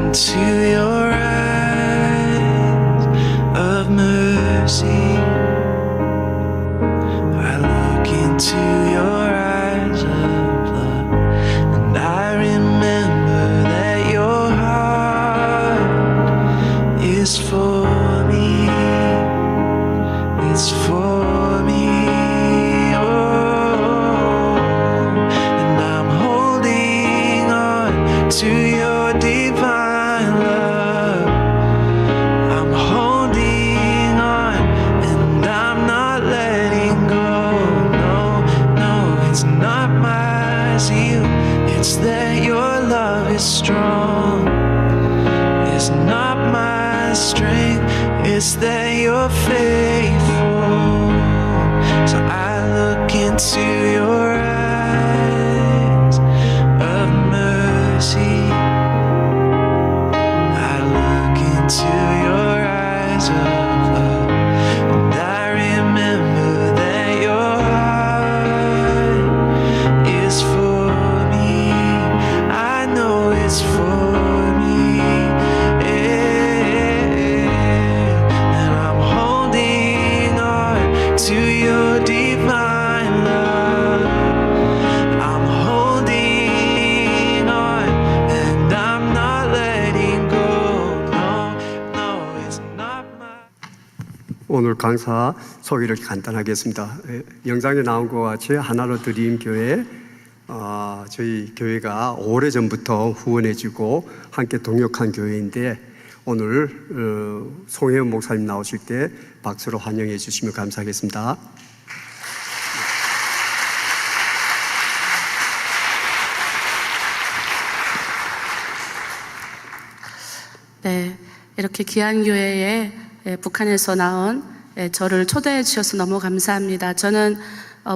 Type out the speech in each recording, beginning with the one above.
into your eyes of mercy. I look into your eyes of love, and I remember that your heart is for me. It's for me. To your divine love, I'm holding on and I'm not letting go. No, no, it's not my zeal, it's that your love is strong. It's not my strength, it's that you're faithful. So I look into your eyes of mercy. I look into your eyes of love, and I remember that your heart is for me. I know it's for me, and I'm holding on to your divine love. I'm holding on and I'm not letting go. No, no, it's not my. 오늘 강사 소개를 간단하게 했습니다. 영상에 나온 것 같이 하나로 드림 교회, 저희 교회가 오래전부터 후원해주고 함께 동역한 교회인데 오늘 송혜원 목사님 나오실 때 박수로 환영해 주시면 감사하겠습니다. 네, 이렇게 귀한 교회에 북한에서 나온 저를 초대해 주셔서 너무 감사합니다. 저는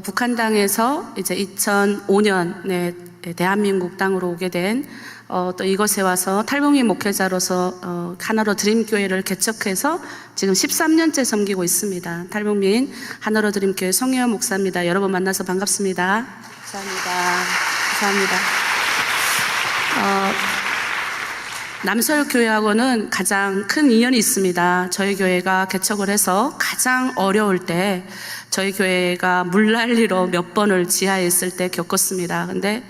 북한 땅에서 이제 2005년에 대한민국 땅으로 오게 된 또 이곳에 와서 탈북민 목회자로서 하나로 드림 교회를 개척해서 지금 13년째 섬기고 있습니다. 탈북민 하나로 드림 교회 송혜원 목사입니다. 여러분 만나서 반갑습니다. 감사합니다. 감사합니다. 남설교회하고는 가장 큰 인연이 있습니다. 저희 교회가 개척을 해서 가장 어려울 때 저희 교회가 물난리로 몇 번을 지하에 있을 때 겪었습니다. 근데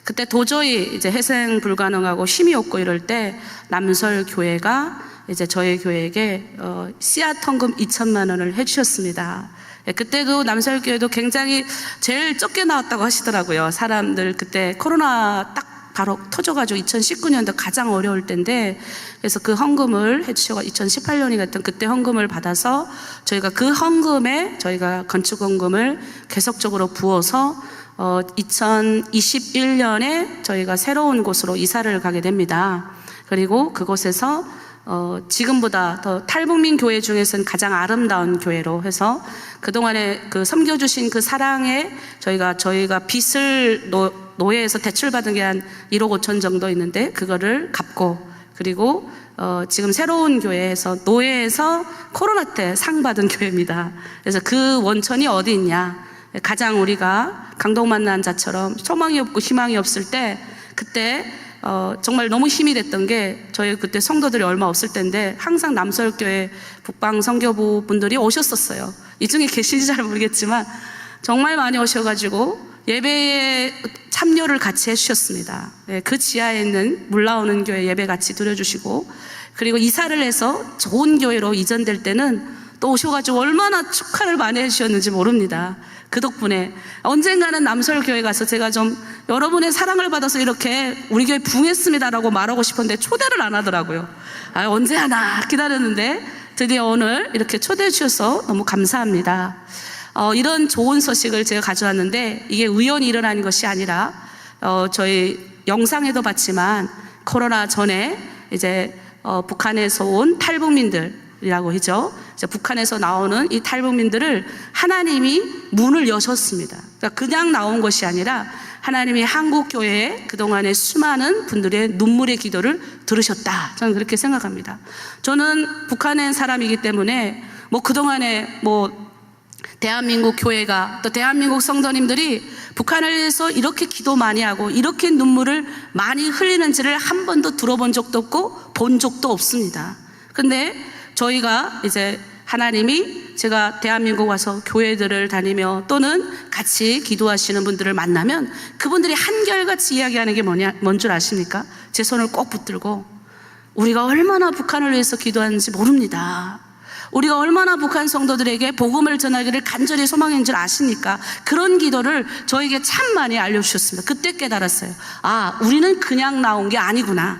그때 도저히 이제 회생 불가능하고 힘이 없고 이럴 때 남설교회가 이제 저희 교회에게 씨앗 헌금 2천만 원을 해주셨습니다. 그때도 남설교회도 굉장히 제일 적게 나왔다고 하시더라고요. 사람들 그때 코로나 딱 바로 터져가지고 2019년도 가장 어려울 때인데 그래서 그 헌금을 해주셔서 2018년이 같은 그때 헌금을 받아서 저희가 그 헌금에 저희가 건축 헌금을 계속적으로 부어서 2021년에 저희가 새로운 곳으로 이사를 가게 됩니다. 그리고 그곳에서 지금보다 더 탈북민 교회 중에서는 가장 아름다운 교회로 해서 그동안에 그 섬겨주신 그 사랑에 저희가 빚을 노예에서 대출받은 게 한 1억 5천 정도 있는데 그거를 갚고 그리고 지금 새로운 교회에서 노예에서 코로나 때 상 받은 교회입니다. 그래서 그 원천이 어디 있냐? 가장 우리가 강동 만난 자처럼 소망이 없고 희망이 없을 때 그때 정말 너무 힘이 됐던 게 저희 그때 성도들이 얼마 없을 때인데 항상 남설교회 북방 선교부 분들이 오셨었어요. 이 중에 계신지 잘 모르겠지만 정말 많이 오셔가지고 예배에 참여를 같이 해주셨습니다. 그 지하에 있는 물 나오는 교회 예배 같이 드려주시고 그리고 이사를 해서 좋은 교회로 이전될 때는 또 오셔가지고 얼마나 축하를 많이 해주셨는지 모릅니다. 그 덕분에 언젠가는 남설교회 가서 제가 좀 여러분의 사랑을 받아서 이렇게 우리 교회 부흥했습니다라고 말하고 싶었는데 초대를 안 하더라고요. 언제 하나 기다렸는데 드디어 오늘 이렇게 초대해 주셔서 너무 감사합니다. 이런 좋은 소식을 제가 가져왔는데 이게 우연히 일어난 것이 아니라 저희 영상에도 봤지만 코로나 전에 이제 북한에서 온 탈북민들이라고 하죠. 북한에서 나오는 이 탈북민들을 하나님이 문을 여셨습니다. 그러니까 그냥 나온 것이 아니라 하나님이 한국 교회에 그동안의 수많은 분들의 눈물의 기도를 들으셨다. 저는 그렇게 생각합니다. 저는 북한의 사람이기 때문에 그동안에 대한민국 교회가 또 대한민국 성도님들이 북한을 위해서 이렇게 기도 많이 하고 이렇게 눈물을 많이 흘리는지를 한 번도 들어본 적도 없고 본 적도 없습니다. 근데 저희가 이제 하나님이 제가 대한민국 와서 교회들을 다니며 또는 같이 기도하시는 분들을 만나면 그분들이 한결같이 이야기하는 게 뭔 줄 아십니까? 제 손을 꼭 붙들고 우리가 얼마나 북한을 위해서 기도하는지 모릅니다. 우리가 얼마나 북한 성도들에게 복음을 전하기를 간절히 소망인 줄 아십니까? 그런 기도를 저에게 참 많이 알려주셨습니다. 그때 깨달았어요. 아, 우리는 그냥 나온 게 아니구나.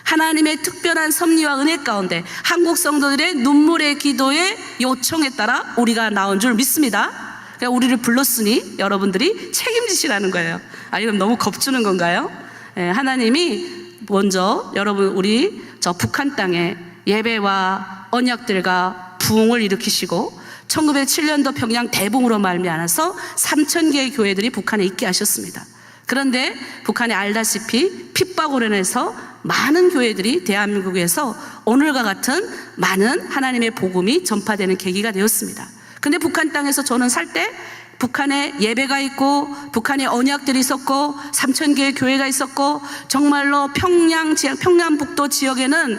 하나님의 특별한 섭리와 은혜 가운데 한국 성도들의 눈물의 기도의 요청에 따라 우리가 나온 줄 믿습니다. 그러니까 우리를 불렀으니 여러분들이 책임지시라는 거예요. 아, 이건 너무 겁주는 건가요? 하나님이 먼저 여러분 우리 저 북한 땅에 예배와 언약들과 부흥을 일으키시고 1907년도 평양 대붕으로 말미암아서 3,000개의 교회들이 북한에 있게 하셨습니다. 그런데 북한이 알다시피 핍박으로 인해서 많은 교회들이 대한민국에서 오늘과 같은 많은 하나님의 복음이 전파되는 계기가 되었습니다. 근데 북한 땅에서 저는 살 때 북한에 예배가 있고 북한에 언약들이 있었고 3,000개의 교회가 있었고 정말로 평양북도 지역에는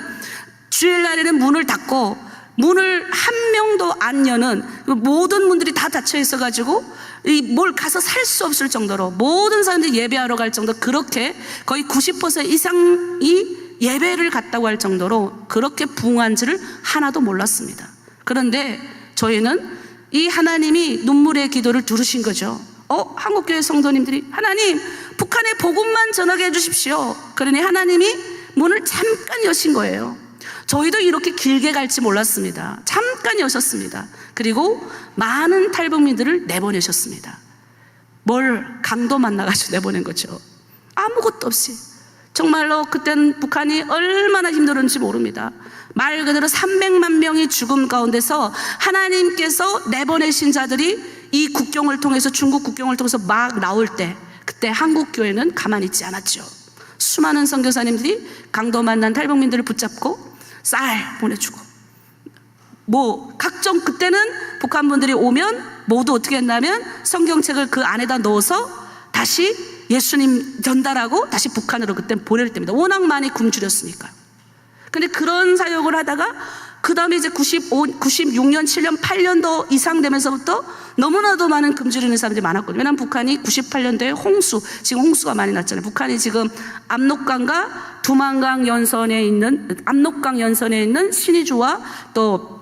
주일날에는 문을 닫고 문을 한 명도 안 여는 모든 문들이 다 닫혀 있어가지고 뭘 가서 살 수 없을 정도로 모든 사람들이 예배하러 갈 정도, 그렇게 거의 90% 이상이 예배를 갔다고 할 정도로 그렇게 부흥한 줄을 하나도 몰랐습니다. 그런데 저희는 이 하나님이 눈물의 기도를 들으신 거죠. 한국교회 성도님들이 하나님 북한의 복음만 전하게 해주십시오. 그러니 하나님이 문을 잠깐 여신 거예요. 저희도 이렇게 길게 갈지 몰랐습니다. 잠깐 여셨습니다. 그리고 많은 탈북민들을 내보내셨습니다. 뭘 강도 만나가지고 내보낸 거죠. 아무것도 없이. 정말로 그때는 북한이 얼마나 힘들었는지 모릅니다. 말 그대로 300만 명이 죽음 가운데서 하나님께서 내보내신 자들이 이 국경을 통해서, 중국 국경을 통해서 막 나올 때, 그때 한국 교회는 가만히 있지 않았죠. 수많은 선교사님들이 강도 만난 탈북민들을 붙잡고 쌀 보내주고, 각종, 그때는 북한 분들이 오면 모두 어떻게 했냐면 성경책을 그 안에다 넣어서 다시 예수님 전달하고 다시 북한으로 그때 보낼 때입니다. 워낙 많이 굶주렸으니까. 근데 그런 사역을 하다가 그 다음에 이제 96년, 7년, 8년도 이상 되면서부터 너무나도 많은 굶주리는 사람들이 많았거든요. 왜냐하면 북한이 98년도에 지금 홍수가 많이 났잖아요. 북한이 지금 압록강과 두만강 연선에 있는, 압록강 연선에 있는 신의주와 또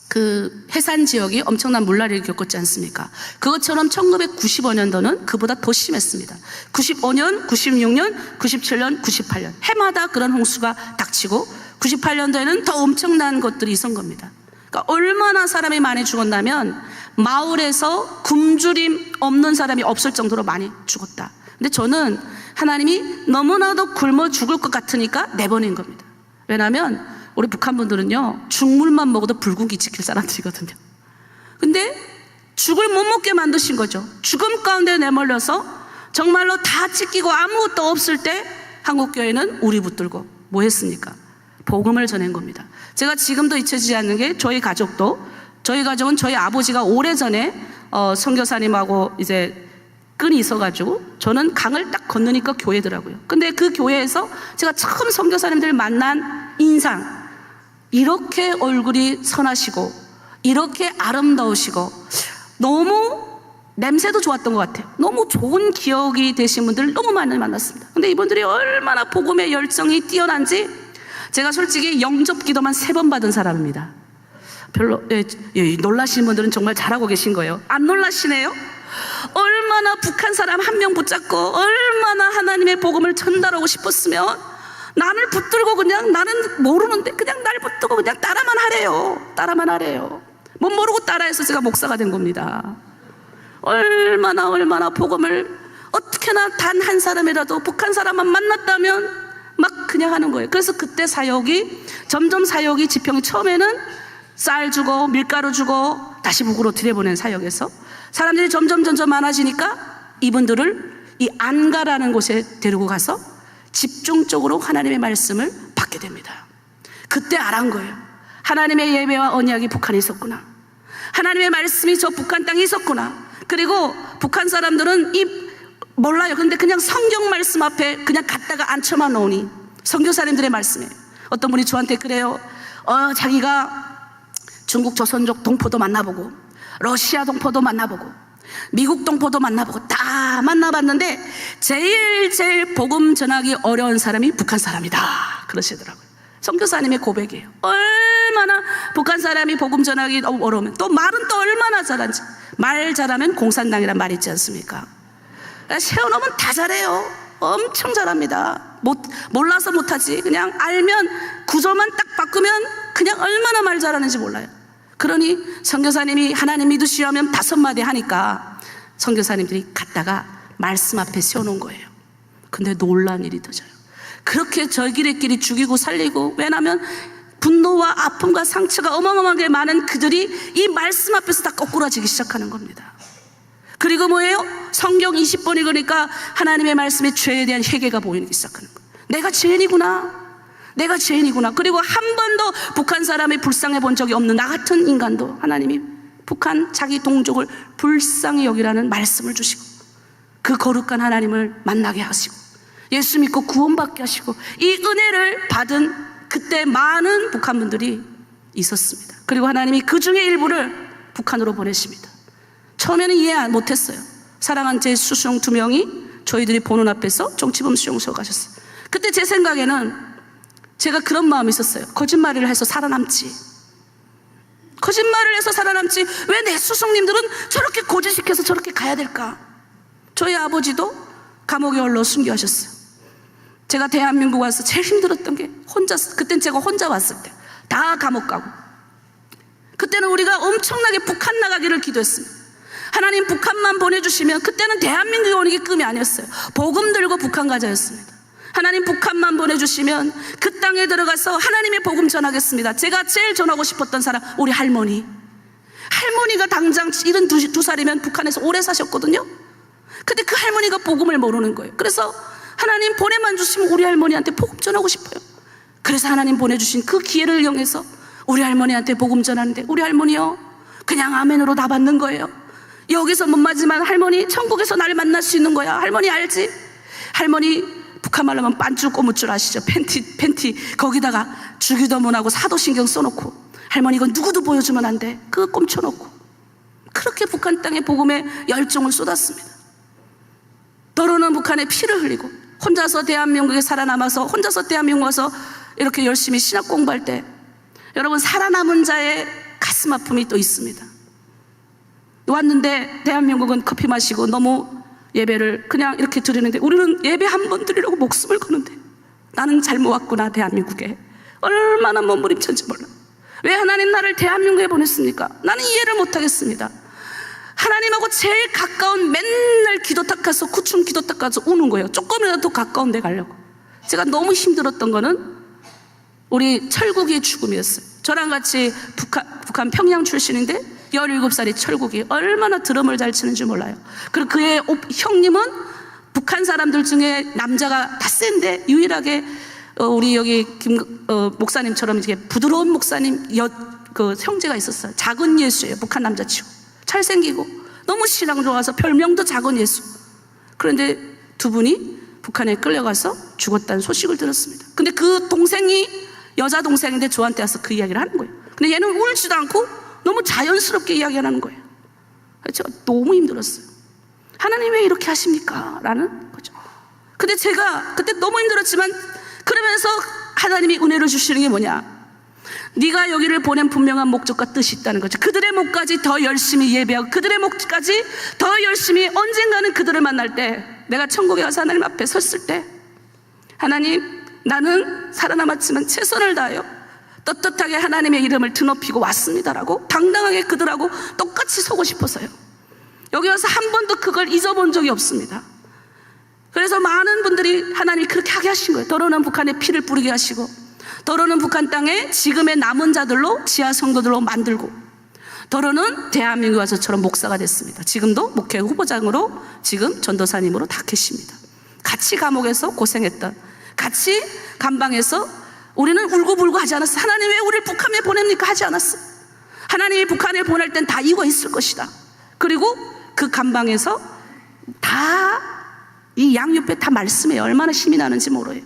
그 해산 지역이 엄청난 물난리를 겪었지 않습니까? 그것처럼 1995년도는 그보다 더 심했습니다. 95년, 96년, 97년, 98년 해마다 그런 홍수가 닥치고 98년도에는 더 엄청난 것들이 있었던 겁니다. 그러니까 얼마나 사람이 많이 죽었냐면 마을에서 굶주림 없는 사람이 없을 정도로 많이 죽었다. 근데 저는 하나님이 너무나도 굶어 죽을 것 같으니까 내보낸 겁니다. 왜냐하면 우리 북한 분들은요, 죽물만 먹어도 불고기 지킬 사람들이거든요. 근데 죽을 못 먹게 만드신 거죠. 죽음 가운데 내몰려서 정말로 다 찢기고 아무것도 없을 때 한국교회는 우리 붙들고 뭐 했습니까? 복음을 전한 겁니다. 제가 지금도 잊혀지지 않는 게 저희 가족은 저희 아버지가 오래전에 선교사님하고 이제 끈이 있어가지고 저는 강을 딱 건너니까 교회더라고요. 근데 그 교회에서 제가 처음 선교사님들 만난 인상, 이렇게 얼굴이 선하시고 이렇게 아름다우시고 너무 냄새도 좋았던 것 같아요. 너무 좋은 기억이 되신 분들 너무 많이 만났습니다. 근데 이분들이 얼마나 복음의 열정이 뛰어난지, 제가 솔직히 영접 기도만 3번 받은 사람입니다. 별로 놀라시는 분들은 정말 잘하고 계신 거예요. 안 놀라시네요? 얼마나 북한 사람 한 명 붙잡고 얼마나 하나님의 복음을 전달하고 싶었으면 나를 붙들고 그냥, 나는 모르는데 그냥 날 붙들고 그냥 따라만 하래요. 못 모르고 따라해서 제가 목사가 된 겁니다. 얼마나 복음을 어떻게나 단 한 사람이라도 북한 사람만 만났다면 막 그냥 하는 거예요. 그래서 그때 점점 사역이 지평이, 처음에는 쌀 주고 밀가루 주고 다시 북으로 들여보낸 사역에서 사람들이 점점 많아지니까 이분들을 이 안가라는 곳에 데리고 가서 집중적으로 하나님의 말씀을 받게 됩니다. 그때 알은 거예요. 하나님의 예배와 언약이 북한에 있었구나. 하나님의 말씀이 저 북한 땅에 있었구나. 그리고 북한 사람들은 몰라요. 근데 그냥 성경 말씀 앞에 그냥 갖다가 앉혀만 놓으니, 선교사님들의 말씀에 어떤 분이 저한테 그래요. 자기가 중국 조선족 동포도 만나보고 러시아 동포도 만나보고 미국 동포도 만나보고 다 만나봤는데 제일 복음 전하기 어려운 사람이 북한 사람이다 그러시더라고요. 선교사님의 고백이에요. 얼마나 북한 사람이 복음 전하기 어려우면, 또 말은 또 얼마나 잘하는지. 말 잘하면 공산당이란 말 있지 않습니까? 세워놓으면 다 잘해요. 엄청 잘합니다. 몰라서 못하지. 그냥 알면, 구조만 딱 바꾸면 그냥 얼마나 말 잘하는지 몰라요. 그러니 선교사님이 하나님 믿으시려면 5마디 하니까 선교사님들이 갔다가 말씀 앞에 세워놓은 거예요. 근데 놀란 일이 터져요. 그렇게 저희끼리 죽이고 살리고, 왜냐하면 분노와 아픔과 상처가 어마어마하게 많은 그들이 이 말씀 앞에서 다 거꾸라지기 시작하는 겁니다. 그리고 뭐예요? 성경 20번 읽으니까 하나님의 말씀에 죄에 대한 회개가 보이기 시작하는 거예요. 내가 죄인이구나. 그리고 한 번도 북한 사람이 불쌍해 본 적이 없는 나 같은 인간도 하나님이 북한 자기 동족을 불쌍히 여기라는 말씀을 주시고, 그 거룩한 하나님을 만나게 하시고, 예수 믿고 구원받게 하시고, 이 은혜를 받은 그때 많은 북한 분들이 있었습니다. 그리고 하나님이 그 중에 일부를 북한으로 보내십니다. 처음에는 이해 못했어요. 사랑한 제 수종 2명이 저희들이 보는 앞에서 정치범 수용소 가셨어요. 그때 제 생각에는 제가 그런 마음이 있었어요. 거짓말을 해서 살아남지. 왜 내 수성님들은 저렇게 고지시켜서 저렇게 가야 될까? 저희 아버지도 감옥에 올라 순교하셨어요. 제가 대한민국 와서 제일 힘들었던 게 그땐 제가 혼자 왔을 때 다 감옥 가고, 그때는 우리가 엄청나게 북한 나가기를 기도했습니다. 하나님 북한만 보내주시면, 그때는 대한민국에 오는 게 꿈이 아니었어요. 복음 들고 북한 가자였습니다. 하나님 북한만 보내주시면 그 땅에 들어가서 하나님의 복음 전하겠습니다. 제가 제일 전하고 싶었던 사람, 우리 할머니가 당장 72살이면 북한에서 오래 사셨거든요. 근데 그 할머니가 복음을 모르는 거예요. 그래서 하나님 보내만 주시면 우리 할머니한테 복음 전하고 싶어요. 그래서 하나님 보내주신 그 기회를 이용해서 우리 할머니한테 복음 전하는데, 우리 할머니요 그냥 아멘으로 다 받는 거예요. 여기서 못 맞지만 할머니 천국에서 나를 만날 수 있는 거야. 할머니 알지? 할머니 북한 말로 하면 빤쭈 꼬무줄 아시죠? 팬티 거기다가 주기도문하고 사도신경 써놓고, 할머니 이건 누구도 보여주면 안 돼. 그거 꼼쳐놓고 그렇게 북한 땅에 복음의 열정을 쏟았습니다. 더러는 북한에 피를 흘리고 혼자서 대한민국에 살아남아서, 혼자서 대한민국 와서 이렇게 열심히 신학 공부할 때, 여러분 살아남은 자의 가슴 아픔이 또 있습니다. 왔는데 대한민국은 커피 마시고 너무 예배를 그냥 이렇게 드리는데, 우리는 예배 한 번 드리려고 목숨을 거는데, 나는 잘못 왔구나. 대한민국에 얼마나 몸부림쳤는지 몰라. 왜 하나님 나를 대한민국에 보냈습니까? 나는 이해를 못하겠습니다. 하나님하고 제일 가까운, 맨날 기도탁 가서 구충 기도탁 가서 우는 거예요. 조금이라도 더 가까운 데 가려고. 제가 너무 힘들었던 거는 우리 철국이의 죽음이었어요. 저랑 같이 북한 평양 출신인데 17살의 철국이 얼마나 드럼을 잘 치는지 몰라요. 그리고 그의 형님은 북한 사람들 중에 남자가 다 센데 유일하게 우리 여기 목사님처럼 이렇게 부드러운 목사님 그 형제가 있었어요. 작은 예수예요. 북한 남자치고 잘생기고 너무 신앙 좋아서 별명도 작은 예수. 그런데 두 분이 북한에 끌려가서 죽었다는 소식을 들었습니다. 근데 그 동생이 여자 동생인데 저한테 와서 그 이야기를 하는 거예요. 근데 얘는 울지도 않고 너무 자연스럽게 이야기하는 거예요. 제가 너무 힘들었어요. 하나님 왜 이렇게 하십니까? 라는 거죠. 근데 제가 그때 너무 힘들었지만, 그러면서 하나님이 은혜를 주시는 게 뭐냐? 네가 여기를 보낸 분명한 목적과 뜻이 있다는 거죠. 그들의 목까지 더 열심히 예배하고, 그들의 목까지 더 열심히, 언젠가는 그들을 만날 때, 내가 천국에 가서 하나님 앞에 섰을 때, 하나님 나는 살아남았지만 최선을 다하여 떳떳하게 하나님의 이름을 드높이고 왔습니다라고 당당하게 그들하고 똑같이 서고 싶어서요. 여기 와서 한 번도 그걸 잊어본 적이 없습니다. 그래서 많은 분들이 하나님이 그렇게 하게 하신 거예요. 더러는 북한에 피를 뿌리게 하시고, 더러는 북한 땅에 지금의 남은 자들로 지하 성도들로 만들고, 더러는 대한민국 와서처럼 목사가 됐습니다. 지금도 목회 후보장으로 지금 전도사님으로 다 계십니다. 같이 감옥에서 고생했던, 같이 감방에서 우리는 울고불고 하지 않았어요. 하나님 왜 우리를 북한에 보냅니까? 하지 않았어요. 하나님이 북한을 보낼 땐 다 이거 있을 것이다. 그리고 그 감방에서 다 이 양옆에 다 말씀해요. 얼마나 힘이 나는지 모르요.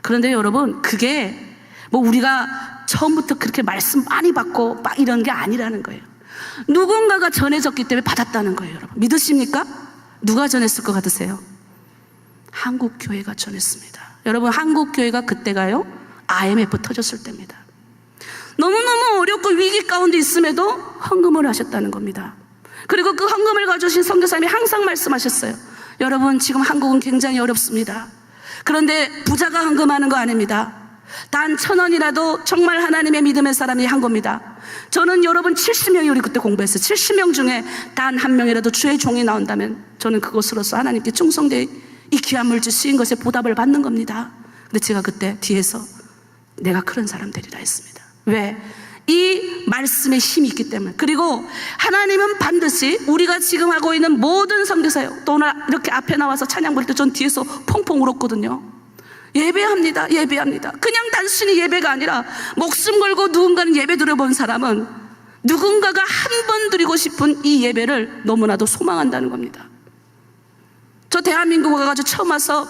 그런데 여러분, 그게 뭐 우리가 처음부터 그렇게 말씀 많이 받고 막 이런 게 아니라는 거예요. 누군가가 전해졌기 때문에 받았다는 거예요. 여러분, 믿으십니까? 누가 전했을 것 같으세요? 한국교회가 전했습니다. 여러분, 한국교회가 그때가요, IMF 터졌을 때입니다. 너무너무 어렵고 위기 가운데 있음에도 헌금을 하셨다는 겁니다. 그리고 그 헌금을 가져오신 선교사님이 항상 말씀하셨어요. 여러분, 지금 한국은 굉장히 어렵습니다. 그런데 부자가 헌금하는 거 아닙니다. 단 1,000원이라도 정말 하나님의 믿음의 사람이 한 겁니다. 저는 여러분 70명이 우리 그때 공부했어요. 70명 중에 단 한 명이라도 주의 종이 나온다면 저는 그것으로서 하나님께 충성되이 이 귀한 물질 쓰인 것에 보답을 받는 겁니다. 근데 제가 그때 뒤에서 내가 그런 사람 되리라 했습니다. 왜? 이 말씀에 힘이 있기 때문에. 그리고 하나님은 반드시 우리가 지금 하고 있는 모든 선교사요, 또 오늘 이렇게 앞에 나와서 찬양 부를 때 전 뒤에서 펑펑 울었거든요. 예배합니다. 예배합니다. 그냥 단순히 예배가 아니라 목숨 걸고 누군가는 예배 드려본 사람은 누군가가 한 번 드리고 싶은 이 예배를 너무나도 소망한다는 겁니다. 저 대한민국 와가지고 처음 와서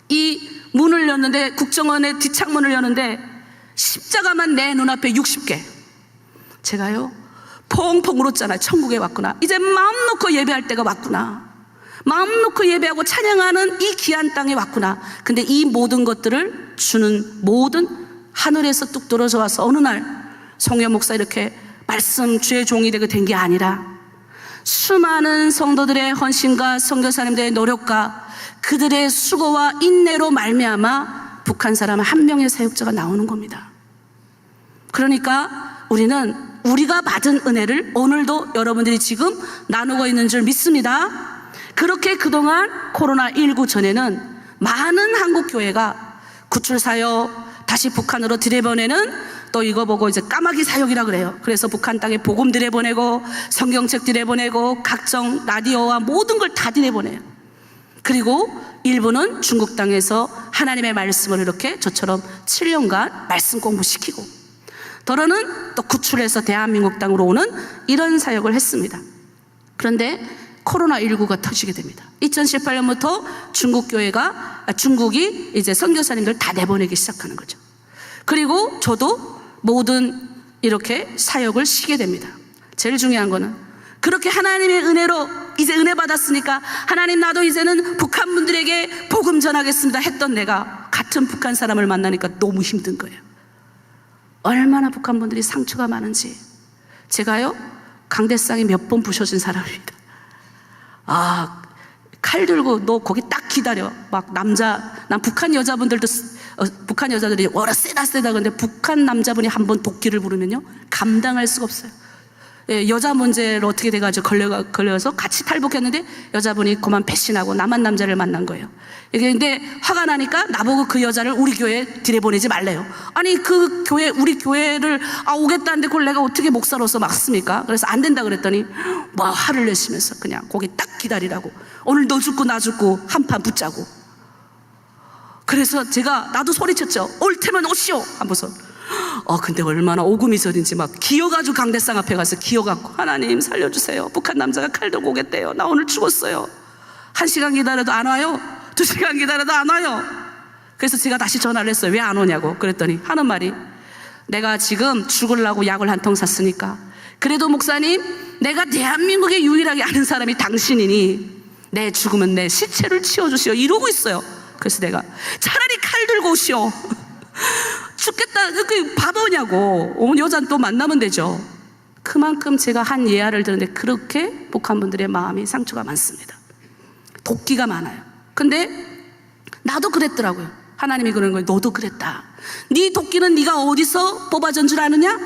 이 문을 열는데, 국정원의 뒷창문을 여는데 십자가만 내 눈앞에 60개. 제가요 펑펑 울었잖아요. 천국에 왔구나. 이제 마음 놓고 예배할 때가 왔구나. 마음 놓고 예배하고 찬양하는 이 귀한 땅에 왔구나. 근데 이 모든 것들을 주는 모든 하늘에서 뚝 떨어져 와서 어느 날 성현 목사 이렇게 말씀 주의 종이 되게 된 게 아니라 수많은 성도들의 헌신과 선교사님들의 노력과 그들의 수고와 인내로 말미암아 북한 사람 한 명의 사역자가 나오는 겁니다. 그러니까 우리는 우리가 받은 은혜를 오늘도 여러분들이 지금 나누고 있는 줄 믿습니다. 그렇게 그동안 코로나19 전에는 많은 한국교회가 구출사역, 다시 북한으로 들여보내는, 또 이거 보고 이제 까마귀 사역이라 그래요. 그래서 북한 땅에 복음 들여보내고 성경책 들여보내고 각종 라디오와 모든 걸 다 들여보내요. 그리고 일부는 중국 땅에서 하나님의 말씀을 이렇게 저처럼 7년간 말씀 공부시키고, 더러는 또 구출해서 대한민국 땅으로 오는 이런 사역을 했습니다. 그런데 코로나19가 터지게 됩니다. 2018년부터 중국이 이제 선교사님들 다 내보내기 시작하는 거죠. 그리고 저도 모든 이렇게 사역을 쉬게 됩니다. 제일 중요한 거는 그렇게 하나님의 은혜로 이제 은혜 받았으니까 하나님, 나도 이제는 북한 분들에게 복음 전하겠습니다 했던 내가 같은 북한 사람을 만나니까 너무 힘든 거예요. 얼마나 북한 분들이 상처가 많은지. 제가요 강대상이 몇 번 부셔진 사람입니다. 칼 들고 너 거기 딱 기다려. 막 난 북한 여자분들도 북한 여자들이 워라 세다 근데 북한 남자분이 한번 도끼를 부르면요 감당할 수가 없어요. 예, 여자 문제로 어떻게 돼가지고 걸려서 같이 탈북했는데 여자분이 그만 배신하고 남한 남자를 만난 거예요. 근데 화가 나니까 나보고 그 여자를 우리 교회에 들여보내지 말래요. 아니 그 교회, 우리 교회를 오겠다는데 그걸 내가 어떻게 목사로서 막습니까? 그래서 안 된다 그랬더니 막 화를 내시면서 그냥 거기 딱 기다리라고, 오늘 너 죽고 나 죽고 한판 붙자고. 그래서 제가 나도 소리쳤죠. 올 테면 오시오 하면서. 근데 얼마나 오금이 저린지 막 기어가지고 강대상 앞에 가서 기어갖고, 하나님 살려주세요. 북한 남자가 칼 들고 오겠대요. 나 오늘 죽었어요. 1시간 기다려도 안 와요. 2시간 기다려도 안 와요. 그래서 제가 다시 전화를 했어요. 왜 안 오냐고. 그랬더니 하는 말이, 내가 지금 죽으려고 약을 한 통 샀으니까 그래도 목사님, 내가 대한민국에 유일하게 아는 사람이 당신이니 내 죽으면 내 시체를 치워주시오 이러고 있어요. 그래서 내가 차라리 칼 들고 오시오. 죽겠다. 그 바보냐고. 여자는 또 만나면 되죠. 그만큼 제가 한 예화를 들었는데 그렇게 북한 분들의 마음이 상처가 많습니다. 도끼가 많아요. 근데 나도 그랬더라고요. 하나님이 그러는 거예요. 너도 그랬다. 네 도끼는 네가 어디서 뽑아준 줄 아느냐?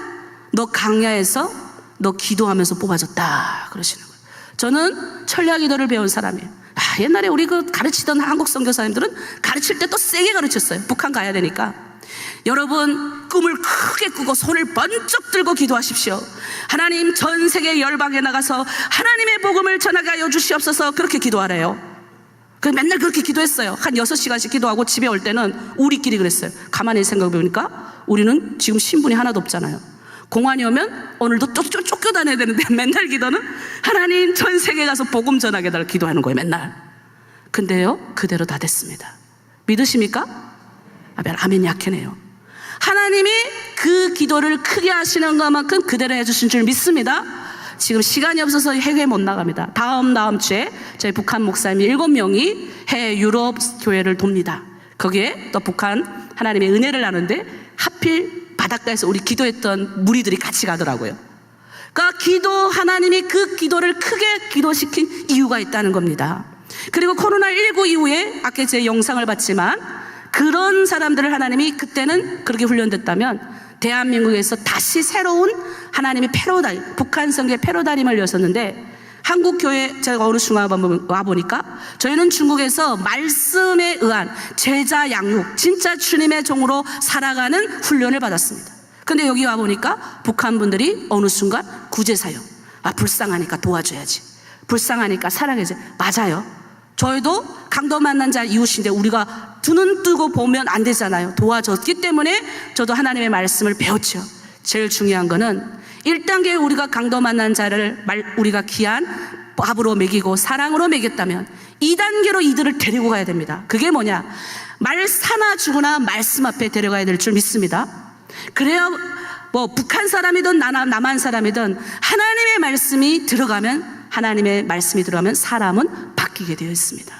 너 강야에서 너 기도하면서 뽑아줬다 그러시는 거예요. 저는 천략기도를 배운 사람이에요. 옛날에 우리 그 가르치던 한국 선교사님들은 가르칠 때 또 세게 가르쳤어요. 북한 가야 되니까. 여러분, 꿈을 크게 꾸고 손을 번쩍 들고 기도하십시오. 하나님, 전 세계 열방에 나가서 하나님의 복음을 전하게 하여 주시옵소서. 그렇게 기도하래요. 맨날 그렇게 기도했어요. 한 6시간씩 기도하고 집에 올 때는 우리끼리 그랬어요. 가만히 생각해 보니까 우리는 지금 신분이 하나도 없잖아요. 공안이 오면 오늘도 쫓겨다녀야 되는데 맨날 기도는 하나님 전 세계 가서 복음 전하게 해달라 기도하는 거예요, 맨날. 근데요, 그대로 다 됐습니다. 믿으십니까? 아멘 약해네요. 하나님이 그 기도를 크게 하시는 것만큼 그대로 해주신 줄 믿습니다. 지금 시간이 없어서 해외 못 나갑니다. 다음 주에 저희 북한 목사님 7명이 해외 유럽 교회를 돕니다. 거기에 또 북한 하나님의 은혜를 나누는데 하필 바닷가에서 우리 기도했던 무리들이 같이 가더라고요. 그러니까 하나님이 그 기도를 크게 기도시킨 이유가 있다는 겁니다. 그리고 코로나19 이후에 아까 제 영상을 봤지만 그런 사람들을 하나님이 그때는 그렇게 훈련됐다면 대한민국에서 다시 새로운 하나님의 패러다임, 북한 성교의 패러다임을 여셨는데 한국 교회 제가 어느 순간 와보니까 저희는 중국에서 말씀에 의한 제자 양육, 진짜 주님의 종으로 살아가는 훈련을 받았습니다. 근데 여기 와보니까 북한 분들이 어느 순간 구제사역, 불쌍하니까 도와줘야지, 불쌍하니까 사랑해야지. 맞아요. 저희도 강도 만난 자 이웃인데 우리가 두 눈 뜨고 보면 안 되잖아요. 도와줬기 때문에 저도 하나님의 말씀을 배웠죠. 제일 중요한 거는 1단계 우리가 강도 만난 자를 우리가 귀한 밥으로 먹이고 사랑으로 먹였다면 2단계로 이들을 데리고 가야 됩니다. 그게 뭐냐? 말 사나 죽으나 말씀 앞에 데려가야 될 줄 믿습니다. 그래야 북한 사람이든 남한 사람이든 하나님의 말씀이 들어가면 사람은 바뀌게 되어 있습니다.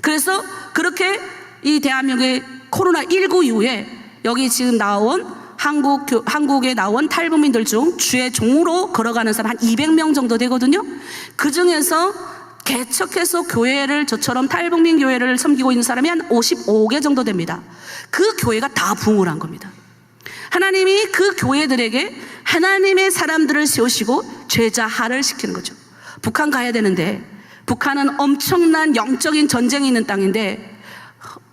그래서 그렇게 이 대한민국의 코로나19 이후에 여기 지금 나온 한국에 나온 탈북민들 중 주의 종으로 걸어가는 사람 한 200명 정도 되거든요. 그 중에서 개척해서 교회를 저처럼 탈북민 교회를 섬기고 있는 사람이 한 55개 정도 됩니다. 그 교회가 다 부흥을 한 겁니다. 하나님이 그 교회들에게 하나님의 사람들을 세우시고 제자화를 시키는 거죠. 북한 가야 되는데 북한은 엄청난 영적인 전쟁이 있는 땅인데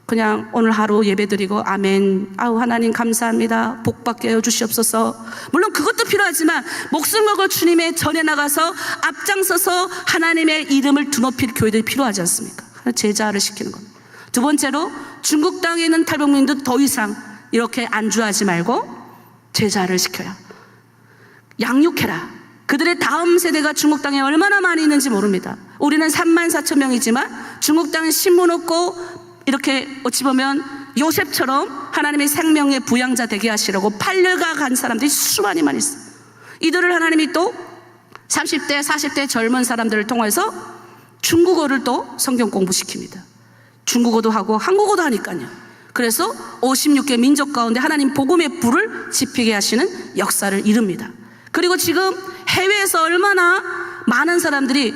그냥 오늘 하루 예배드리고 아멘, 하나님 감사합니다, 복 받게 해 주시옵소서. 물론 그것도 필요하지만 목숨 걸고 주님의 전에 나가서 앞장서서 하나님의 이름을 드높일 교회들이 필요하지 않습니까? 제자를 시키는 겁니다. 두 번째로 중국 땅에 있는 탈북민도 더 이상 이렇게 안주하지 말고 제자를 시켜야, 양육해라. 그들의 다음 세대가 중국 땅에 얼마나 많이 있는지 모릅니다. 우리는 34,000명이지만 중국 땅에 신분 없고 이렇게 어찌 보면 요셉처럼 하나님의 생명의 부양자 되게 하시려고 팔려가 간 사람들이 수많이 있어요. 이들을 하나님이 또 30대 40대 젊은 사람들을 통해서 중국어를 또 성경 공부시킵니다. 중국어도 하고 한국어도 하니까요. 그래서 56개 민족 가운데 하나님 복음의 불을 지피게 하시는 역사를 이룹니다. 그리고 지금 해외에서 얼마나 많은 사람들이,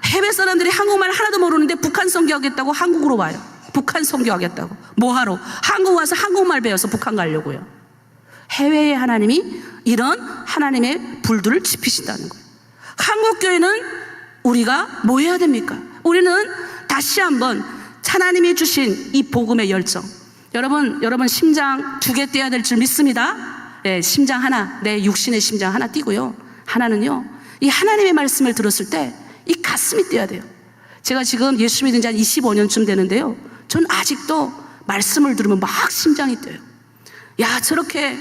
해외 사람들이 한국말 하나도 모르는데 북한 선교하겠다고 한국으로 와요. 북한 선교하겠다고. 뭐하러? 한국 와서 한국말 배워서 북한 가려고요. 해외에 하나님이 이런 하나님의 불들을 지피신다는 거예요. 한국교회는 우리가 뭐 해야 됩니까? 우리는 다시 한번 하나님이 주신 이 복음의 열정, 여러분 심장 2개 떼야 될 줄 믿습니다. 심장 하나, 내 육신의 심장 하나 띄고요, 하나는요 이 하나님의 말씀을 들었을 때 이 가슴이 뛰어야 돼요. 제가 지금 예수 믿은 지 한 25년쯤 되는데요, 전 아직도 말씀을 들으면 막 심장이 뛰어요. 야, 저렇게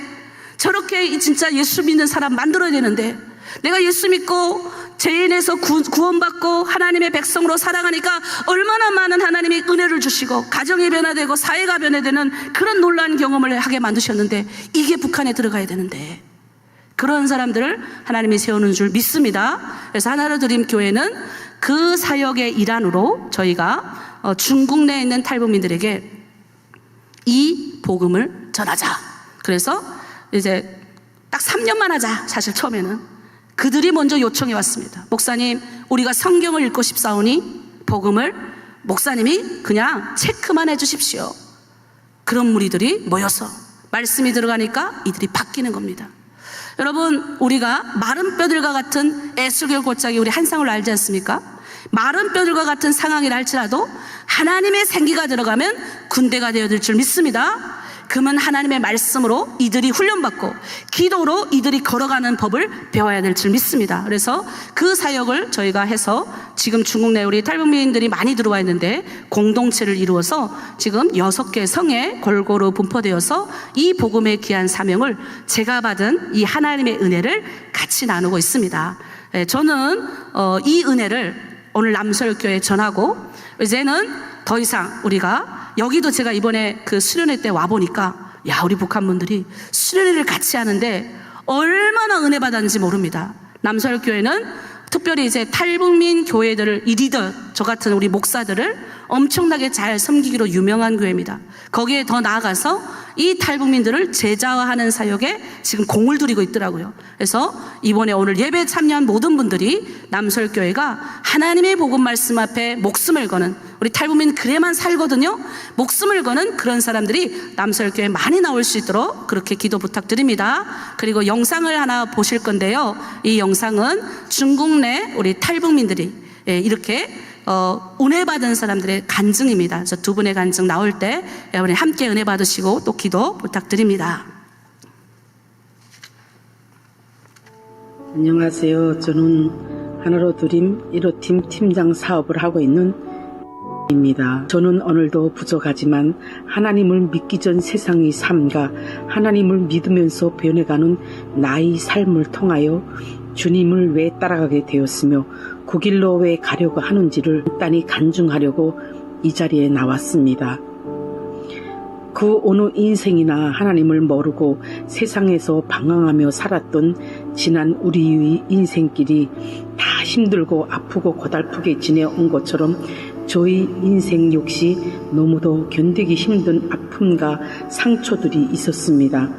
진짜 예수 믿는 사람 만들어야 되는데, 내가 예수 믿고 죄인에서 구원받고 하나님의 백성으로 살아가니까 얼마나 많은 하나님이 은혜를 주시고 가정이 변화되고 사회가 변화되는 그런 놀라운 경험을 하게 만드셨는데, 이게 북한에 들어가야 되는데 그런 사람들을 하나님이 세우는 줄 믿습니다. 그래서 하나로 드림 교회는 그 사역의 일환으로 저희가 중국 내에 있는 탈북민들에게 이 복음을 전하자. 그래서 이제 딱 3년만 하자. 사실 처음에는 그들이 먼저 요청해 왔습니다. 목사님, 우리가 성경을 읽고 싶사오니 복음을 목사님이 그냥 체크만 해 주십시오. 그런 무리들이 모여서 말씀이 들어가니까 이들이 바뀌는 겁니다. 여러분, 우리가 마른 뼈들과 같은 에스겔 골짜기 우리 한상을 알지 않습니까? 마른 뼈들과 같은 상황이라 할지라도 하나님의 생기가 들어가면 군대가 되어야 될 줄 믿습니다. 금은 하나님의 말씀으로 이들이 훈련받고 기도로 이들이 걸어가는 법을 배워야 될 줄 믿습니다. 그래서 그 사역을 저희가 해서 지금 중국 내 우리 탈북민들이 많이 들어와 있는데 공동체를 이루어서 지금 6개 성에 골고루 분포되어서 이 복음의 귀한 사명을 제가 받은 이 하나님의 은혜를 같이 나누고 있습니다. 저는 이 은혜를 오늘 남서울교회에 전하고 이제는 더 이상 우리가 여기도 제가 이번에 그 수련회 때 와보니까 야, 우리 북한분들이 수련회를 같이 하는데 얼마나 은혜 받았는지 모릅니다. 남서울교회는 특별히 이제 탈북민 교회들을 이 리더 저 같은 우리 목사들을 엄청나게 잘 섬기기로 유명한 교회입니다. 거기에 더 나아가서 이 탈북민들을 제자화하는 사역에 지금 공을 들이고 있더라고요. 그래서 이번에 오늘 예배 참여한 모든 분들이 남서울교회가 하나님의 복음 말씀 앞에 목숨을 거는, 우리 탈북민 그래만 살거든요. 목숨을 거는 그런 사람들이 남서울교회에 많이 나올 수 있도록 그렇게 기도 부탁드립니다. 그리고 영상을 하나 보실 건데요. 이 영상은 중국 내 우리 탈북민들이 이렇게 은혜 받은 사람들의 간증입니다. 그래서 두 분의 간증 나올 때 여러분이 함께 은혜 받으시고 또 기도 부탁드립니다. 안녕하세요. 저는 하나로 드림 1호팀 팀장 사업을 하고 있는 입니다. 저는 오늘도 부족하지만 하나님을 믿기 전 세상의 삶과 하나님을 믿으면서 변해가는 나의 삶을 통하여 주님을 왜 따라가게 되었으며 그 길로 왜 가려고 하는지를 단히 간증하려고 이 자리에 나왔습니다. 그 어느 인생이나 하나님을 모르고 세상에서 방황하며 살았던 지난 우리의 인생길이 다 힘들고 아프고 고달프게 지내온 것처럼 저희 인생 역시 너무도 견디기 힘든 아픔과 상처들이 있었습니다.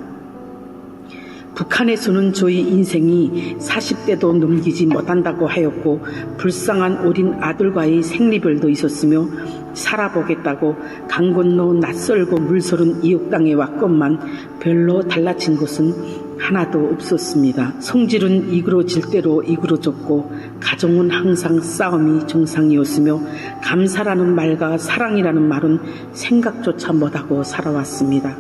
북한에서는 저희 인생이 40대도 넘기지 못한다고 하였고 불쌍한 어린 아들과의 생리별도 있었으며 살아보겠다고 강 건너 낯설고 물서른 이웃 땅에 왔건만 별로 달라진 것은 하나도 없었습니다. 성질은 이그러질 대로 이그러졌고 가정은 항상 싸움이 정상이었으며 감사라는 말과 사랑이라는 말은 생각조차 못하고 살아왔습니다.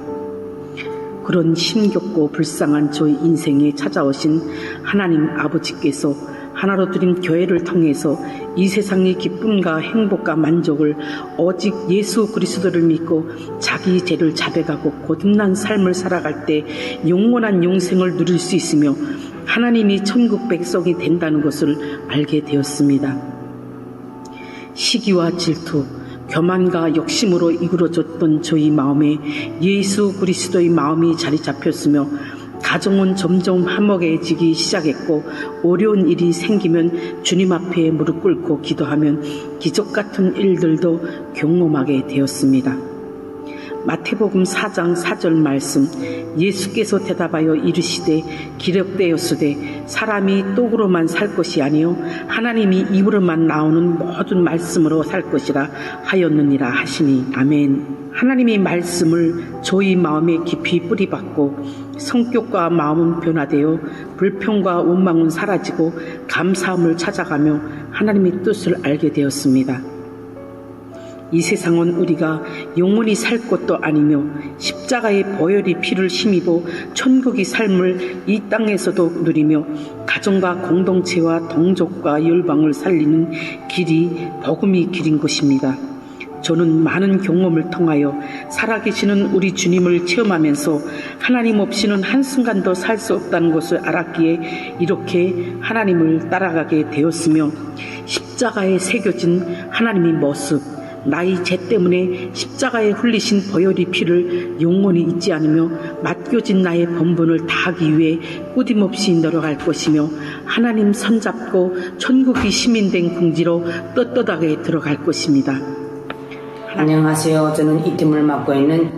그런 힘겹고 불쌍한 저희 인생에 찾아오신 하나님 아버지께서 하나로 드림 교회를 통해서 이 세상의 기쁨과 행복과 만족을 오직 예수 그리스도를 믿고 자기 죄를 자백하고 거듭난 삶을 살아갈 때 영원한 영생을 누릴 수 있으며 하나님이 천국 백성이 된다는 것을 알게 되었습니다. 시기와 질투, 교만과 욕심으로 이끌어졌던 저희 마음에 예수 그리스도의 마음이 자리 잡혔으며 가정은 점점 화목해지기 시작했고 어려운 일이 생기면 주님 앞에 무릎 꿇고 기도하면 기적 같은 일들도 경험하게 되었습니다. 마태복음 4장 4절 말씀, 예수께서 대답하여 이르시되 기록되었으되 사람이 떡으로만 살 것이 아니요 하나님이 입으로만 나오는 모든 말씀으로 살 것이라 하였느니라 하시니 아멘. 하나님의 말씀을 저희 마음에 깊이 뿌리박고 성격과 마음은 변화되어 불평과 원망은 사라지고 감사함을 찾아가며 하나님의 뜻을 알게 되었습니다. 이 세상은 우리가 영원히 살 것도 아니며 십자가의 보혈이 피를 힘입어 천국의 삶을 이 땅에서도 누리며 가정과 공동체와 동족과 열방을 살리는 길이 복음의 길인 것입니다. 저는 많은 경험을 통하여 살아계시는 우리 주님을 체험하면서 하나님 없이는 한순간도 살 수 없다는 것을 알았기에 이렇게 하나님을 따라가게 되었으며 십자가에 새겨진 하나님의 모습, 나의 죄 때문에 십자가에 흘리신 보혈의 피를 영원히 잊지 않으며 맡겨진 나의 번번을 다하기 위해 꾸김없이 노력할 것이며 하나님 손잡고 천국의 시민된 궁지로 떳떳하게 들어갈 것입니다. 안녕하세요. 저는 이 팀을 맡고 있는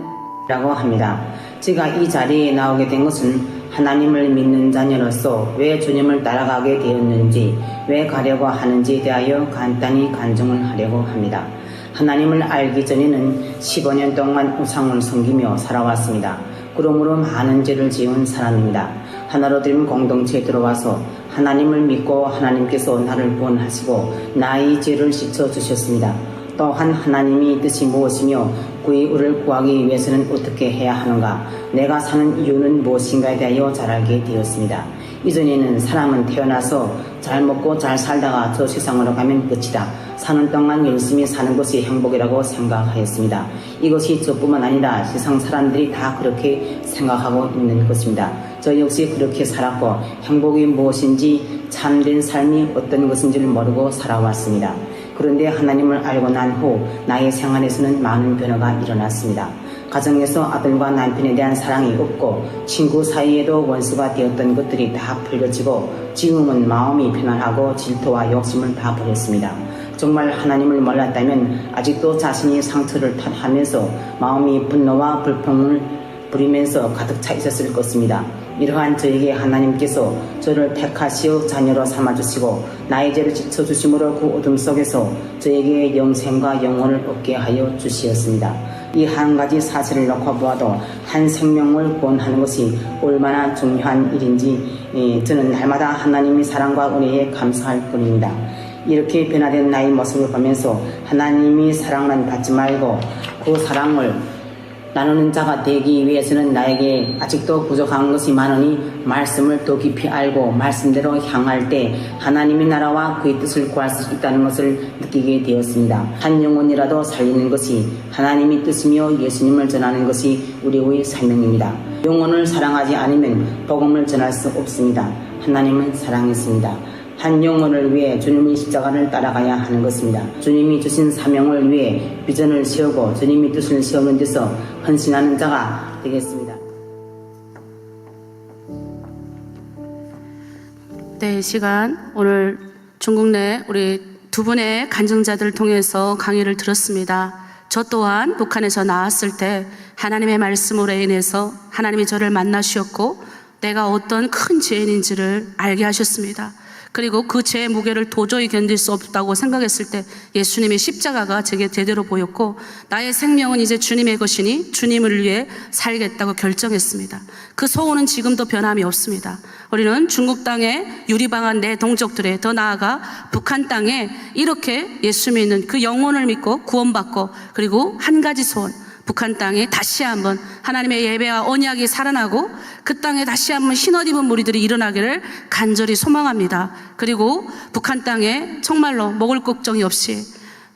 라고 합니다. 제가 이 자리에 나오게 된 것은 하나님을 믿는 자녀로서 왜 주님을 따라가게 되었는지, 왜 가려고 하는지에 대하여 간단히 간증을 하려고 합니다. 하나님을 알기 전에는 15년 동안 우상을 섬기며 살아왔습니다. 그러므로 많은 죄를 지은 사람입니다. 하나로 드림 공동체에 들어와서 하나님을 믿고 하나님께서 나를 구원하시고 나의 죄를 씻어주셨습니다. 또한 하나님의 뜻이 무엇이며 우리를 구하기 위해서는 어떻게 해야 하는가? 내가 사는 이유는 무엇인가에 대하여 잘 알게 되었습니다. 이전에는 사람은 태어나서 잘 먹고 잘 살다가 저 세상으로 가면 끝이다. 사는 동안 열심히 사는 것이 행복이라고 생각하였습니다. 이것이 저뿐만 아니라 세상 사람들이 다 그렇게 생각하고 있는 것입니다. 저 역시 그렇게 살았고 행복이 무엇인지 참된 삶이 어떤 것인지를 모르고 살아왔습니다. 그런데 하나님을 알고 난 후 나의 생활에서는 많은 변화가 일어났습니다. 가정에서 아들과 남편에 대한 사랑이 없고 친구 사이에도 원수가 되었던 것들이 다 풀려지고 지금은 마음이 편안하고 질투와 욕심을 다 버렸습니다. 정말 하나님을 몰랐다면 아직도 자신이 상처를 하면서 마음이 분노와 불평을 부리면서 가득 차 있었을 것입니다. 이러한 저에게 하나님께서 저를 택하시어 자녀로 삼아주시고 나의 죄를 씻어주심으로 그 어둠 속에서 저에게 영생과 영혼을 얻게 하여 주시었습니다. 이 한 가지 사실을 놓고 보아도 한 생명을 구원하는 것이 얼마나 중요한 일인지 저는 날마다 하나님의 사랑과 은혜에 감사할 뿐입니다. 이렇게 변화된 나의 모습을 보면서 하나님이 사랑만 받지 말고 그 사랑을 나누는 자가 되기 위해서는 나에게 아직도 부족한 것이 많으니 말씀을 더 깊이 알고 말씀대로 향할 때 하나님의 나라와 그의 뜻을 구할 수 있다는 것을 느끼게 되었습니다. 한 영혼이라도 살리는 것이 하나님의 뜻이며 예수님을 전하는 것이 우리의 사명입니다. 영혼을 사랑하지 않으면 복음을 전할 수 없습니다. 하나님은 사랑이십니다. 한 영혼을 위해 주님의 십자가를 따라가야 하는 것입니다. 주님이 주신 사명을 위해 비전을 세우고 주님의 뜻을 세우는 데서 헌신하는 자가 되겠습니다. 네, 이 시간 오늘 중국 내 우리 두 분의 간증자들을 통해서 강의를 들었습니다. 저 또한 북한에서 나왔을 때 하나님의 말씀으로 인해서 하나님이 저를 만나주셨고 내가 어떤 큰 죄인인지를 알게 하셨습니다. 그리고 그 죄의 무게를 도저히 견딜 수 없다고 생각했을 때 예수님의 십자가가 제게 제대로 보였고 나의 생명은 이제 주님의 것이니 주님을 위해 살겠다고 결정했습니다. 그 소원은 지금도 변함이 없습니다. 우리는 중국 땅에 유리방한 내 동족들에 더 나아가 북한 땅에 이렇게 예수 믿는 그 영혼을 믿고 구원받고 그리고 한 가지 소원 북한 땅에 다시 한번 하나님의 예배와 언약이 살아나고 그 땅에 다시 한번 흰옷 입은 무리들이 일어나기를 간절히 소망합니다. 그리고 북한 땅에 정말로 먹을 걱정이 없이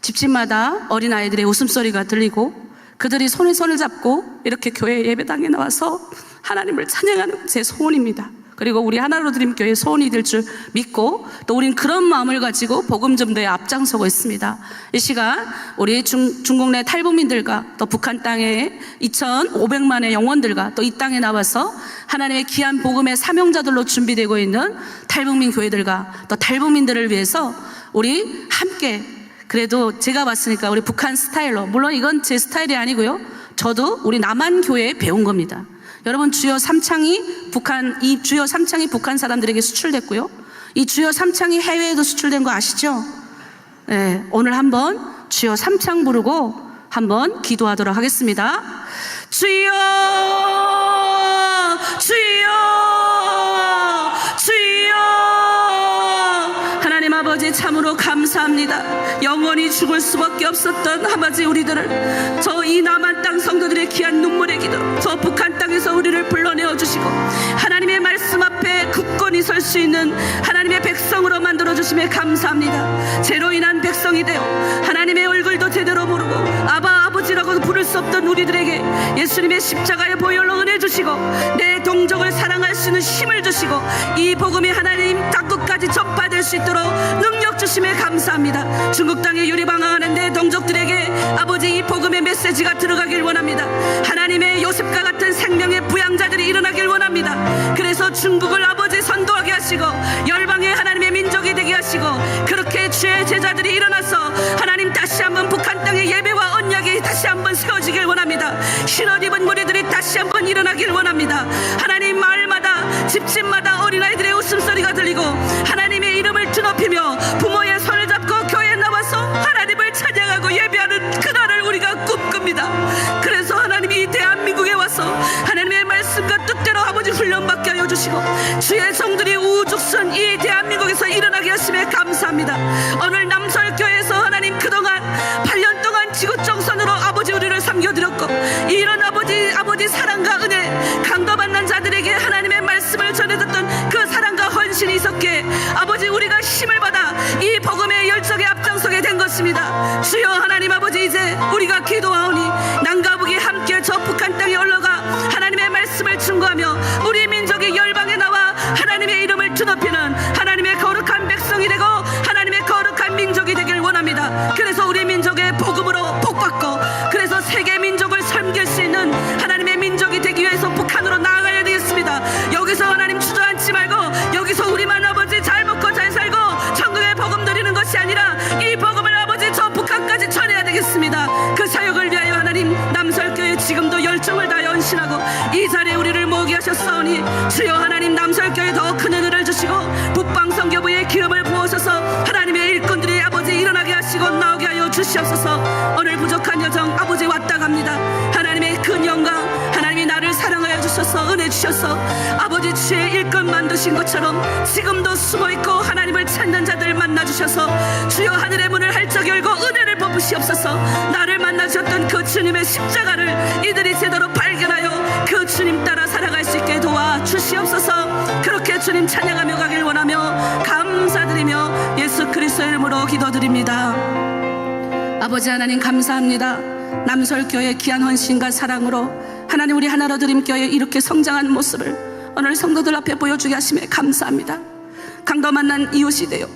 집집마다 어린아이들의 웃음소리가 들리고 그들이 손에 손을 잡고 이렇게 교회 예배당에 나와서 하나님을 찬양하는 제 소원입니다. 그리고 우리 하나로 드림 교회 소원이 될 줄 믿고 또 우린 그런 마음을 가지고 복음 전도에 앞장서고 있습니다. 이 시간 우리 중국 내 탈북민들과 또 북한 땅에 2,500만의 영혼들과 또 이 땅에 나와서 하나님의 귀한 복음의 사명자들로 준비되고 있는 탈북민 교회들과 또 탈북민들을 위해서 우리 함께 그래도 제가 봤으니까 우리 북한 스타일로 물론 이건 제 스타일이 아니고요. 저도 우리 남한 교회에 배운 겁니다. 여러분 주여 3창이 북한 사람들에게 수출됐고요. 이 주여 3창이 해외에도 수출된 거 아시죠? 네, 오늘 한번 주여 3창 부르고 한번 기도하도록 하겠습니다. 주여 주여 주여 하나님 아버지 참으로 감사합니다. 영원히 죽을 수밖에 없었던 아버지 우리들을 저 이 남한 땅 성도들의 귀한 눈물의 기도 저 북한 땅에서 우리를 불러내어 주시고 하나님의 말씀 앞에 굳건히 설 수 있는 하나님의 백성으로 만들어 주심에 감사합니다. 죄로 인한 백성이 되어 하나님의 얼굴도 제대로 모르고 아버지라고 부를 수 없던 우리들에게 예수님의 십자가의 보혈로 은혜 주시고 내 동족을 사랑할 수 있는 힘을 주시고 이 복음이 하나님 땅끝까지 전파될 수 있도록 능력 주심에 감사합니다. 중국 땅에 유리방황하는 내 동족들에게 아버지 이 복음의 메시지가 들어가길 원합니다. 하나님의 요셉과 같은 생명의 부양자들이 일어나길 원합니다. 그래서 중국을 아버지 선도하게 하시고 열방의 하나님의 민족이 되게 하시고 그렇게 주의 제자들이 일어나서 하나님 다시 한번 북한 땅의 예배와 언약이 다시 한번 세워지길 원합니다. 흰옷 입은 무리들이 다시 한번 일어나길 원합니다. 하나님 마을마다 집집마다 어린아이들의 웃음소리가 들리고 하나님의 이름을 드높이며 부모의 손을 잡고 교회에 나와서 하나님을 찬양하고 예배하는 그날을 우리가 꿈꿉니다. 그래서 하나님이 이 대한민국에 와서 하나님의 말씀과 뜻대로 아버지 훈련받게 하여 주시고 주의 성들이 우죽순 이 대한민국에서 일어나게 하심에 감사합니다. 오늘 남설교회에서 하나님 그동안 8년 동안 지구정선으로 아버지 우리를 섬겨드려 이런 아버지 사랑과 은혜, 강도 받는 자들에게 하나님의 말씀을 전해줬던 그 사랑과 헌신이 있었기에 아버지 우리가 힘을 받아 이 복음의 열정에 앞장서게 된 것입니다. 주여 하나님 아버지, 이제 우리가 기도하오니 남과 북이 함께 저 북한 땅에 올라가 하나님의 말씀을 증거하며 우리 민족이 열방에 나와 하나님의 이름을 드높이는 하나님의 거룩한 백성이 되고 하나님의 거룩한 민족이 되길 원합니다. 그래서 우리 민족의 복음으로 복받고, 그래서 세계 민족을 섬길 수 있는 하나님의 민족이 되기 위해서 북한으로 나아가야 되겠습니다. 여기서 하나님 주저앉지 말고, 여기서 우리만 아버지 잘 먹고 잘 살고 천국의 복음 드리는 것이 아니라 이 복음을 아버지 저 북한까지 전해야 되겠습니다. 그 사역을 위하여 하나님 남설교회 지금도 열정을 다해 헌신하고 이 자리에 우리를 모으게 하셨사오니 주여 하나님 남설교회 더 큰 은혜를 주시고 북방선교부의 기름을 부으셔서 하나님의 일꾼들이 아버지 일어나게 하시고 나오게 하여 주시옵소서. 오늘 부족한 여정 아버지 왔다 갑니다. 하나님의 큰 영광, 하나님이 나를 사랑하여 주셔서 은혜 주셔서 아버지 주의 일꾼 만드신 것처럼 지금도 숨어있고 하나님을 찾는 자들 만나주셔서 주여 하늘의 문을 활짝 열고 은혜를 베푸시옵소서. 나를 만나주셨던 그 주님의 십자가를 이들이 제대로 발견하여 그 주님 따라 살아갈 수 있게 도와주시옵소서. 그렇게 주님 찬양하며 가길 원하며 감사드리며 예수 그리스도의 이름으로 기도드립니다. 아버지 하나님 감사합니다. 남설교회 귀한 헌신과 사랑으로 하나님 우리 하나로 드림교회 이렇게 성장한 모습을 오늘 성도들 앞에 보여주게 하심에 감사합니다. 강도 만난 이웃이 되어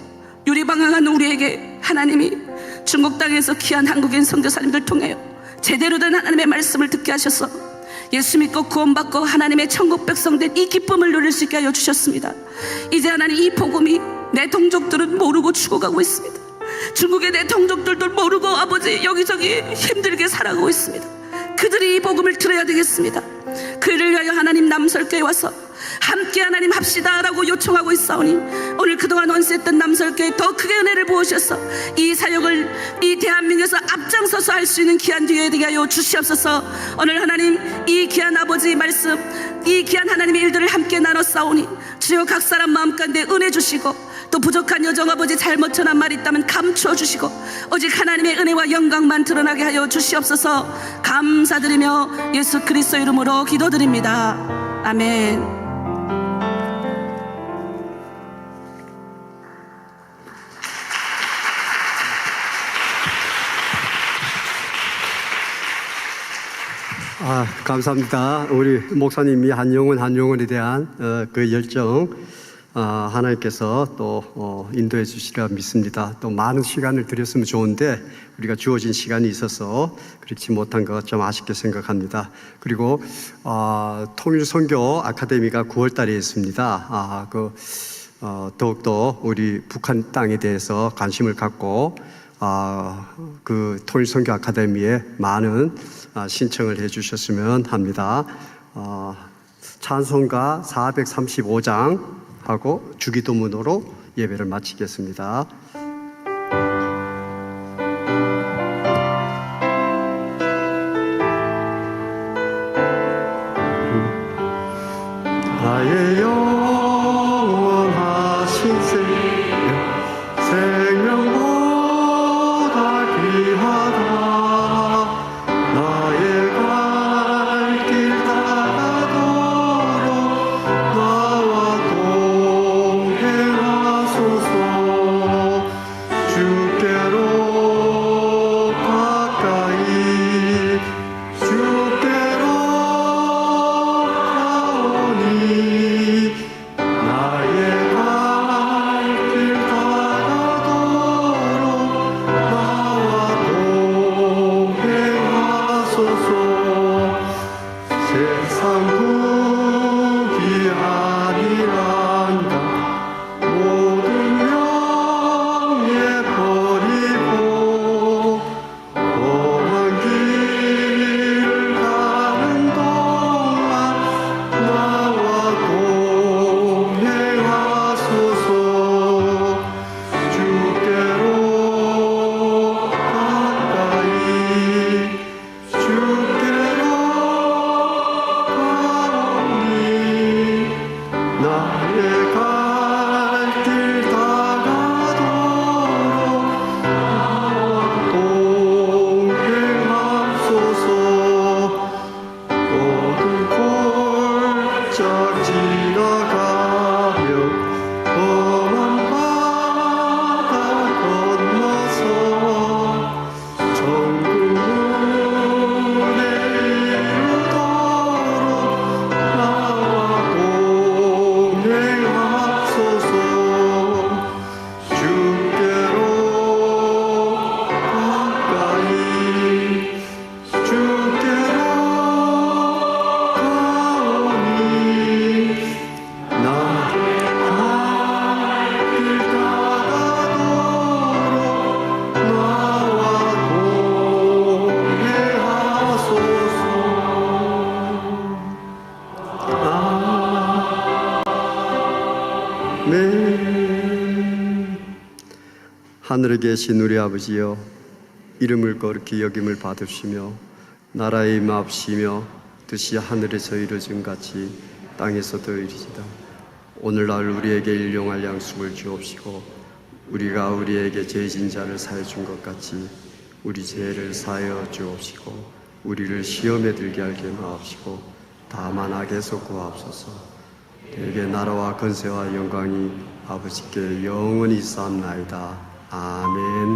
유리방황한 우리에게 하나님이 중국 땅에서 귀한 한국인 선교사님들 통하여 제대로 된 하나님의 말씀을 듣게 하셔서 예수 믿고 구원받고 하나님의 천국 백성된 이 기쁨을 누릴 수 있게 하여 주셨습니다. 이제 하나님 이 복음이 내 동족들은 모르고 죽어가고 있습니다. 중국의 내 동족들도 모르고 아버지 여기저기 힘들게 살아가고 있습니다. 그들이 이 복음을 들어야 되겠습니다. 그를 위하여 하나님 남설교에 와서 함께 하나님 합시다라고 요청하고 있사오니 오늘 그동안 헌세했던 남설교에 더 크게 은혜를 부으셔서 이 사역을 이 대한민국에서 앞장서서 할 수 있는 귀한 기회 되게 하여 주시옵소서. 오늘 하나님 이 귀한 아버지 말씀, 이 귀한 하나님의 일들을 함께 나눴사오니 주여 각 사람 마음 가운데 은혜 주시고 또 부족한 여정 아버지 잘못 전한 말이 있다면 감추어 주시고 오직 하나님의 은혜와 영광만 드러나게 하여 주시옵소서. 감사드리며 예수 그리스도 이름으로 기도드립니다. 아멘. 감사합니다. 우리 목사님이 한영원에 대한 그 열정 하나님께서 또 인도해 주시리라 믿습니다. 또 많은 시간을 드렸으면 좋은데 우리가 주어진 시간이 있어서 그렇지 못한 것 좀 아쉽게 생각합니다. 그리고 통일선교 아카데미가 9월 달에 있습니다. 더욱더 우리 북한 땅에 대해서 관심을 갖고 그 통일선교 아카데미에 많은 신청을 해 주셨으면 합니다. 찬송가 435장 하고 주기도문으로 예배를 마치겠습니다. 나의 영원하신 생명보다 귀하다. 나의 갈 길 따라도록 나와 동행하소서. 주께로 가까이 주께로 가오니 나의 갈 길 따라도록 나와 동행하소서. 세상 국이 아니란다. 모든 명예 버리고 험한 길을 가는 동안 나와 동행하소서. 주께로 가까이 주께로 가오니 하늘에 계신 우리 아버지여, 이름을 거룩히 여김을 받으시며 나라의 임하옵시며 뜻이 하늘에서 이루어진 같이 땅에서도 이루어지다. 오늘날 우리에게 일용할 양식을 주옵시고 우리가 우리에게 죄진 자를 사해 준 것 같이 우리 죄를 사하여 주옵시고 우리를 시험에 들게 하게 마옵시고 다만 악에서 구하옵소서. 대개 나라와 권세와 영광이 아버지께 영원히 쌓옵나이다. 아멘.